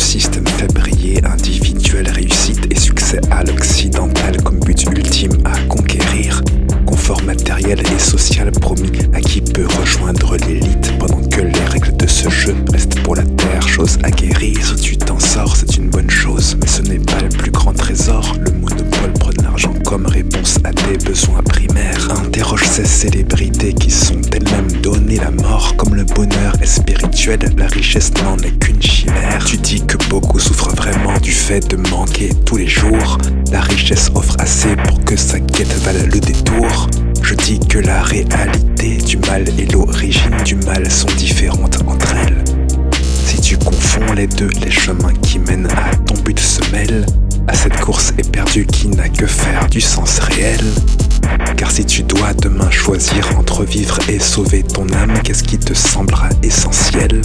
système fait briller individuelle réussite et succès à l'occidental comme but ultime à conquérir. Confort matériel et social promis à qui peut rejoindre l'élite, pendant que les règles de ce jeu restent pour la terre, chose à guérir. Si tu t'en sors, c'est une bonne chose, mais ce n'est pas le plus grand trésor. Le monopole prône l'argent comme réponse à tes besoins primaires. Interroge ces célébrités qui sont elles-mêmes données la mort. Comme le bonheur est spirituel, la richesse n'en est qu'une chimère. Tu dis que beaucoup souffrent vraiment du fait de manquer tous les jours. La richesse offre assez pour que sa quête vale le détour. Je dis que la réalité du mal et l'origine du mal sont différentes entre elles. Si tu confonds les deux, les chemins qui mènent à ton but se mêlent à cette course éperdue qui n'a que faire du sens réel. Car si tu dois demain choisir entre vivre et sauver ton âme, qu'est-ce qui te semblera essentiel?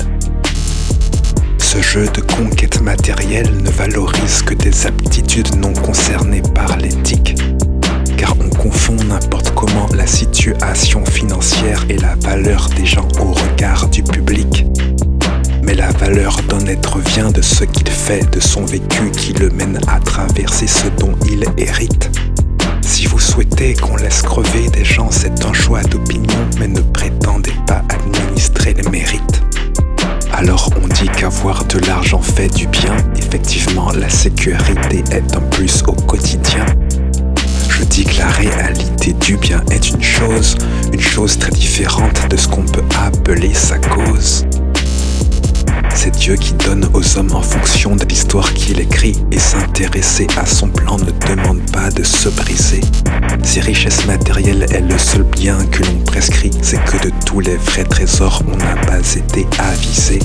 Ce jeu de conquête matérielle ne valorise que des aptitudes non concernées par l'éthique. Car on confond n'importe comment la situation financière et la valeur des gens au regard du public. Mais la valeur d'un être vient de ce qu'il fait, de son vécu qui le mène à traverser ce dont il hérite. Si vous souhaitez qu'on laisse crever des gens, c'est un choix d'opinion, mais ne prétendez pas administrer les mérites. Alors on dit qu'avoir de l'argent fait du bien, effectivement la sécurité est un plus au quotidien. Je dis que la réalité du bien est une chose très différente de ce qu'on peut appeler sa cause. C'est Dieu qui donne aux hommes en fonction de l'histoire qu'il écrit, et s'intéresser à son plan ne demande pas de se briser. Si richesse matérielle est le seul bien que l'on prescrit, c'est que de tous les vrais trésors on n'a pas été avisé.